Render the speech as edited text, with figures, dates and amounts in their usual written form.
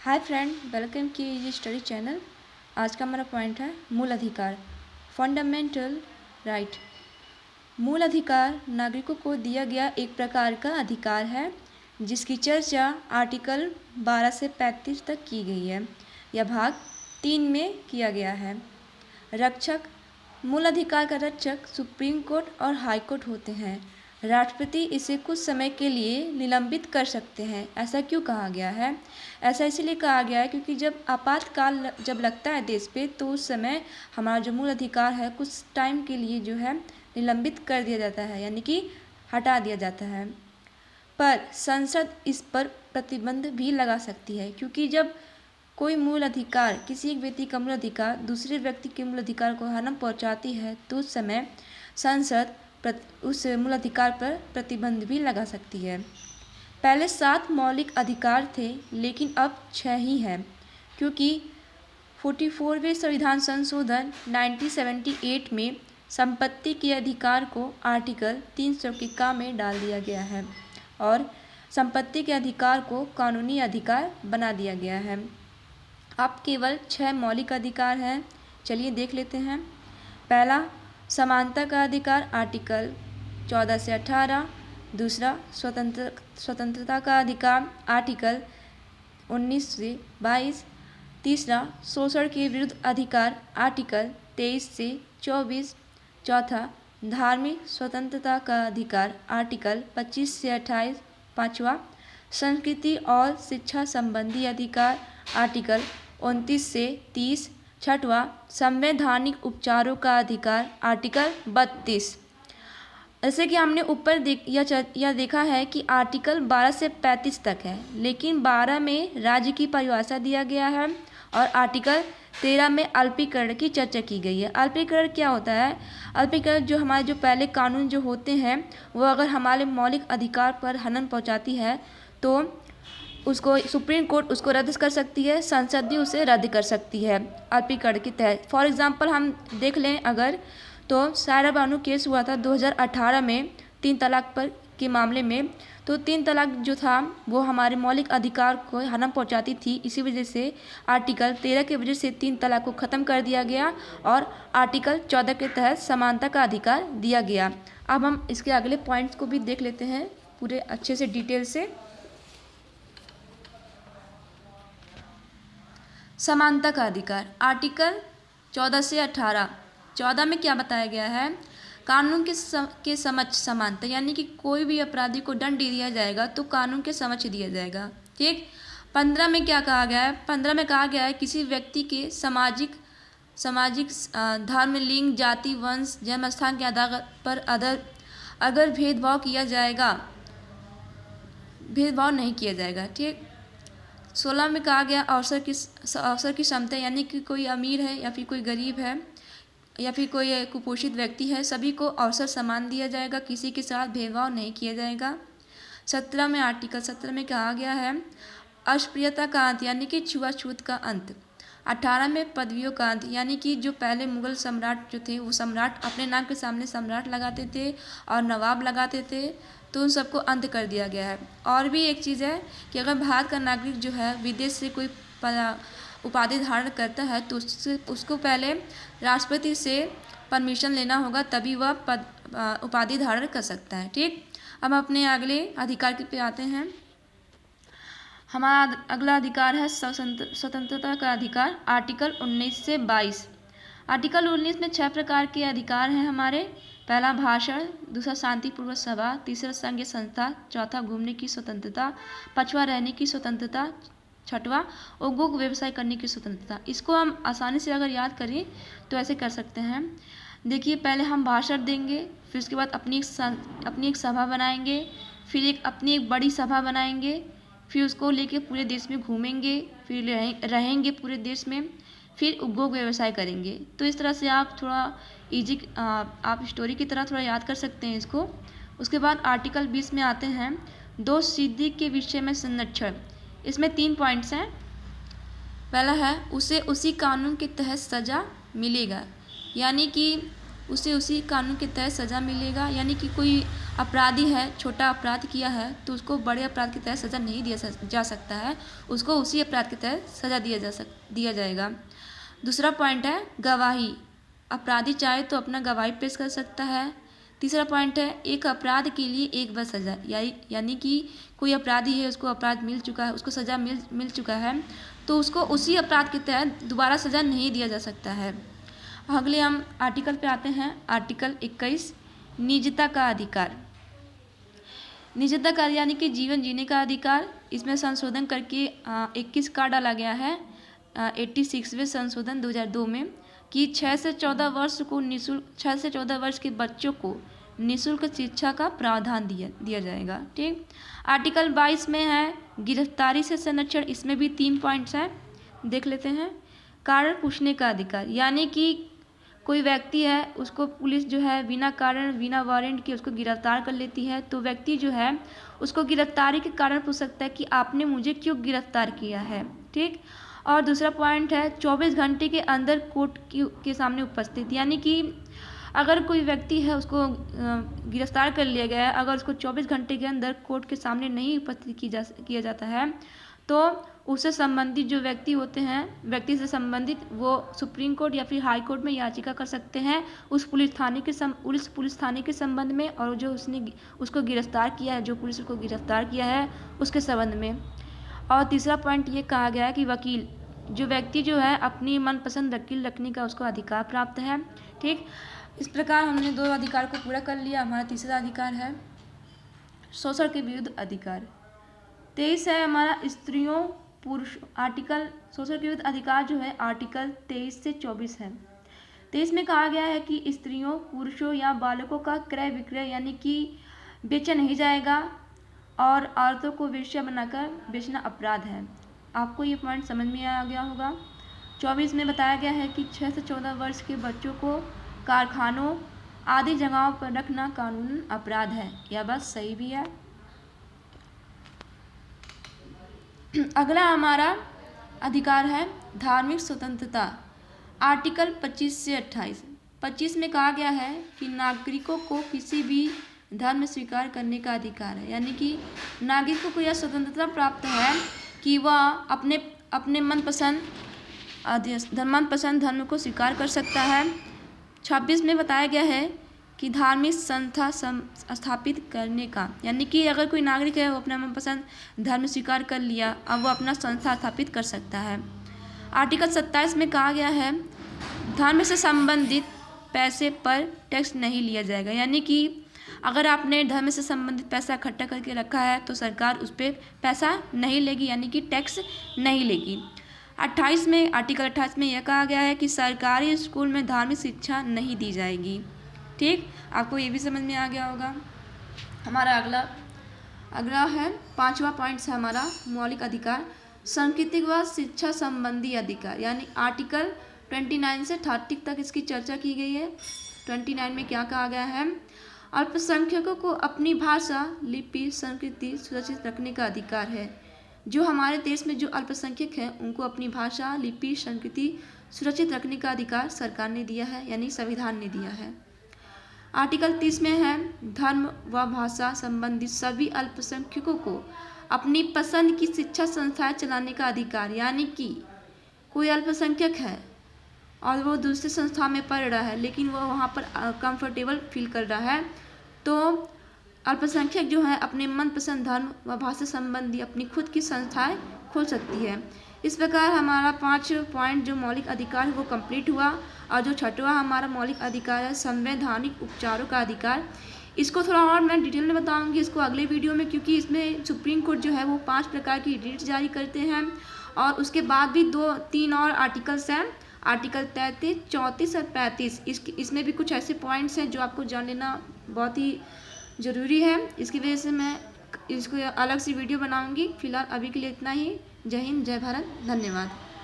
Hi friend, welcome की ये study channel. आज का हमारा पॉइंट है मूल अधिकार, फंडामेंटल राइट। मूल अधिकार नागरिकों को दिया गया एक प्रकार का अधिकार है जिसकी चर्चा आर्टिकल 12 से 35 तक की गई है। यह भाग 3 में किया गया है। रक्षक, मूल अधिकार का रक्षक सुप्रीम कोर्ट और हाई कोर्ट होते हैं। राष्ट्रपति इसे कुछ समय के लिए निलंबित कर सकते हैं। ऐसा क्यों कहा गया है? ऐसा इसलिए कहा गया है क्योंकि जब आपातकाल जब लगता है देश पे, तो उस समय हमारा जो मूल अधिकार है कुछ टाइम के लिए जो है निलंबित कर दिया जाता है, यानी कि हटा दिया जाता है। पर संसद इस पर प्रतिबंध भी लगा सकती है, क्योंकि जब कोई मूल अधिकार, किसी एक व्यक्ति का मूल अधिकार दूसरे व्यक्ति के मूल अधिकार को हानि पहुंचाती है, तो उस समय संसद उस मूल अधिकार पर प्रतिबंध भी लगा सकती है। पहले 7 मौलिक अधिकार थे, लेकिन अब 6 ही हैं, क्योंकि 44वें संविधान संशोधन 1978 में संपत्ति के अधिकार को आर्टिकल 300 के काम में डाल दिया गया है और संपत्ति के अधिकार को कानूनी अधिकार बना दिया गया है। अब केवल 6 मौलिक अधिकार हैं। चलिए देख लेते हैं। पहला, समानता का अधिकार, आर्टिकल 14 से 18। दूसरा, स्वतंत्रता का अधिकार, आर्टिकल 19 से 22। तीसरा, शोषण के विरुद्ध अधिकार, आर्टिकल 23 से 24। चौथा, धार्मिक स्वतंत्रता का अधिकार, आर्टिकल 25 से 28। पाँचवा, संस्कृति और शिक्षा संबंधी अधिकार, आर्टिकल 29 से 30। छठवां, संवैधानिक उपचारों का अधिकार, आर्टिकल 32। जैसे कि हमने ऊपर यह देखा है कि आर्टिकल 12 से 35 तक है, लेकिन 12 में राज्य की परिभाषा दिया गया है और आर्टिकल 13 में अल्पीकरण की चर्चा की गई है। अल्पीकरण क्या होता है? अल्पीकरण जो हमारे जो पहले कानून जो होते हैं, वो अगर हमारे मौलिक अधिकार पर हनन पहुंचाती है तो उसको सुप्रीम कोर्ट उसको रद्द कर सकती है, संसद भी उसे रद्द कर सकती है अल्पीकरण के तहत। फॉर एग्जांपल हम देख लें अगर, तो सायरा बानू केस हुआ था 2018 में 3 तलाक पर के मामले में। तो 3 तलाक जो था वो हमारे मौलिक अधिकार को हानि पहुंचाती थी। इसी वजह से आर्टिकल 13 की वजह से 3 तलाक को ख़त्म कर दिया गया और आर्टिकल 14 के तहत समानता का अधिकार दिया गया। अब हम इसके अगले पॉइंट्स को भी देख लेते हैं पूरे अच्छे से डिटेल से। समानता का अधिकार, आर्टिकल 14 से 18। 14 में क्या बताया गया है? कानून के समक्ष समानता, यानी कि कोई भी अपराधी को दंड दिया जाएगा तो कानून के समक्ष दिया जाएगा। ठीक। 15 में क्या कहा गया है? 15 में कहा गया है किसी व्यक्ति के सामाजिक धर्म, लिंग, जाति, वंश, जन्म स्थान के आधार पर अगर भेदभाव किया जाएगा, भेदभाव नहीं किया जाएगा। ठीक। 16 में कहा गया अवसर की क्षमता, यानी कि कोई अमीर है या फिर कोई गरीब है या फिर कोई कुपोषित व्यक्ति है, सभी को अवसर समान दिया जाएगा, किसी के साथ भेदभाव नहीं किया जाएगा। 17 में आर्टिकल 17 में कहा गया है अस्पृश्यता का अंत, यानी कि छुआछूत का अंत। 18 में पदवियों का अंत, यानी कि जो पहले मुगल सम्राट जो थे वो सम्राट अपने नाम के सामने सम्राट लगाते थे और नवाब लगाते थे, तो उन सबको अंत कर दिया गया है। और भी एक चीज़ है कि अगर भारत का नागरिक जो है विदेश से कोई उपाधि धारण करता है तो उसको पहले राष्ट्रपति से परमिशन लेना होगा, तभी वह उपाधि धारण कर सकता है। ठीक। अब अपने अगले अधिकार पे आते हैं। हमारा अगला अधिकार है स्वतंत्रता का अधिकार, आर्टिकल 19 से 22। आर्टिकल 19 में 6 प्रकार के अधिकार हैं हमारे। पहला, भाषण। दूसरा, शांतिपूर्वक सभा। तीसरा, संघ संस्था। चौथा, घूमने की स्वतंत्रता। पांचवा, रहने की स्वतंत्रता। छठवां, उद्योग व्यवसाय करने की स्वतंत्रता। इसको हम आसानी से अगर याद करें तो ऐसे कर सकते हैं। देखिए, पहले हम भाषण देंगे, फिर उसके बाद अपनी एक सभा बनाएंगे, फिर अपनी एक बड़ी सभा बनाएंगे, फिर उसको लेके पूरे देश में घूमेंगे, फिर रहेंगे पूरे देश में, फिर उद्योग व्यवसाय करेंगे। तो इस तरह से आप थोड़ा आप स्टोरी की तरह थोड़ा याद कर सकते हैं इसको। उसके बाद आर्टिकल 20 में आते हैं दोष सिद्धि के विषय में संरक्षण। इसमें 3 पॉइंट्स हैं। पहला है उसे उसी कानून के तहत सज़ा मिलेगा, यानी कि उसे उसी कानून के तहत सज़ा मिलेगा, यानी कि कोई अपराधी है, छोटा अपराध किया है, तो उसको बड़े अपराध की तरह सज़ा नहीं दिया जा सकता है, उसको उसी अपराध की तरह सज़ा दिया जाएगा। दूसरा पॉइंट है गवाही। अपराधी चाहे तो अपना गवाही पेश कर सकता है। तीसरा पॉइंट है एक अपराध के लिए एक बार सज़ा, यानी कि कोई अपराधी है, उसको अपराध मिल चुका है, उसको सज़ा मिल चुका है, तो उसको उसी अपराध के तहत दोबारा सज़ा नहीं दिया जा सकता है। अगले हम आर्टिकल पे आते हैं। आर्टिकल 21 निजता का अधिकार। निजता का यानी कि जीवन जीने का अधिकार। इसमें संशोधन करके 21 का डाला गया है 86वें संशोधन 2002 में कि 6 से 14 वर्ष को निःशुल्क 6 से 14 वर्ष के बच्चों को निःशुल्क शिक्षा का प्रावधान दिया जाएगा। ठीक। आर्टिकल 22 में है गिरफ्तारी से संरक्षण। इसमें भी 3 पॉइंट्स हैं, देख लेते हैं। कारण पूछने का अधिकार, यानी कि कोई व्यक्ति है, उसको पुलिस जो है बिना कारण बिना वारंट के उसको गिरफ्तार कर लेती है, तो व्यक्ति जो है उसको गिरफ्तारी के कारण पूछ सकता है कि आपने मुझे क्यों गिरफ्तार किया है। ठीक। और दूसरा पॉइंट है 24 घंटे के अंदर कोर्ट के सामने उपस्थित, यानी कि अगर कोई व्यक्ति है उसको गिरफ्तार कर लिया गया है, अगर उसको 24 घंटे के अंदर कोर्ट के सामने नहीं उपस्थित किया जाता है, तो उससे संबंधित जो व्यक्ति होते हैं, व्यक्ति से संबंधित, वो सुप्रीम कोर्ट या फिर हाई कोर्ट में याचिका कर सकते हैं उस पुलिस थाने के संबंध में, और जो उसको गिरफ्तार किया है, जो पुलिस को गिरफ्तार किया है उसके संबंध में। और तीसरा पॉइंट ये कहा गया है कि वकील, जो व्यक्ति जो है अपनी मनपसंद वकील रखने का उसको अधिकार प्राप्त है। ठीक। इस प्रकार हमने 2 अधिकार को पूरा कर लिया। हमारा तीसरा अधिकार है शोषण के विरुद्ध अधिकार। 23 है हमारा स्त्रियों पुरुष। आर्टिकल शोषण के विरुद्ध अधिकार जो है आर्टिकल 23 से 24 है। 23 में कहा गया है कि स्त्रियों, पुरुषों या बालकों का क्रय विक्रय यानी कि बेचा नहीं जाएगा, और औरतों को वेश्या बनाकर बेचना अपराध है। आपको ये पॉइंट समझ में आ गया होगा। 24 में बताया गया है कि 6 से 14 वर्ष के बच्चों को कारखानों आदि जगहों पर रखना कानूनन अपराध है। यह बात सही भी है। अगला हमारा अधिकार है धार्मिक स्वतंत्रता। आर्टिकल 25 से 28। 25 में कहा गया है कि नागरिकों को किसी भी धर्म स्वीकार करने का अधिकार है, यानी कि नागरिकों को यह स्वतंत्रता प्राप्त है कि वह अपने मनपसंद धर्म को स्वीकार कर सकता है। 26 में बताया गया है कि धार्मिक संस्था स्थापित करने का, यानी कि अगर कोई नागरिक है वो अपना मनपसंद धर्म स्वीकार कर लिया, अब वो अपना संस्था स्थापित कर सकता है। आर्टिकल 27 में कहा गया है धर्म से संबंधित पैसे पर टैक्स नहीं लिया जाएगा, यानी कि अगर आपने धर्म से संबंधित पैसा इकट्ठा करके रखा है तो सरकार उस पर पैसा नहीं लेगी, यानी कि टैक्स नहीं लेगी। 28 में आर्टिकल 28 में यह कहा गया है कि सरकारी स्कूल में धार्मिक शिक्षा नहीं दी जाएगी। ठीक। आपको ये भी समझ में आ गया होगा। हमारा अगला है 5वां पॉइंट है हमारा मौलिक अधिकार सांस्कृतिक व शिक्षा संबंधी अधिकार, यानी आर्टिकल 29 से 30 तक इसकी चर्चा की गई है। 29 में क्या कहा गया है, अल्पसंख्यकों को अपनी भाषा, लिपि, संस्कृति सुरक्षित रखने का अधिकार है। जो हमारे देश में जो अल्पसंख्यक हैं उनको अपनी भाषा, लिपि, संस्कृति सुरक्षित रखने का अधिकार सरकार ने दिया है, यानी संविधान ने दिया है। आर्टिकल 30 में है धर्म व भाषा संबंधित सभी अल्पसंख्यकों को अपनी पसंद की शिक्षा संस्थाएं चलाने का अधिकार, यानी कि कोई अल्पसंख्यक है और वो दूसरी संस्था में पढ़ रहा है लेकिन वो वहाँ पर कंफर्टेबल फील कर रहा है, तो अल्पसंख्यक जो है अपने मनपसंद धर्म व भाषा संबंधी अपनी खुद की संस्थाएं खोल सकती है। इस प्रकार हमारा 5 पॉइंट जो मौलिक अधिकार है वो कंप्लीट हुआ। और जो 6वां हमारा मौलिक अधिकार है संवैधानिक उपचारों का अधिकार, इसको थोड़ा और मैं डिटेल में बताऊंगी इसको अगले वीडियो में, क्योंकि इसमें सुप्रीम कोर्ट जो है वो 5 प्रकार की रिट जारी करते हैं और उसके बाद भी 2-3 और आर्टिकल्स हैं, आर्टिकल 33, 34 और 35। इसमें भी कुछ ऐसे पॉइंट्स हैं जो आपको जान लेना बहुत ही ज़रूरी है। इसकी वजह से मैं इसको अलग से वीडियो बनाऊंगी। फिलहाल अभी के लिए इतना ही। जय हिंद, जय भारत, धन्यवाद।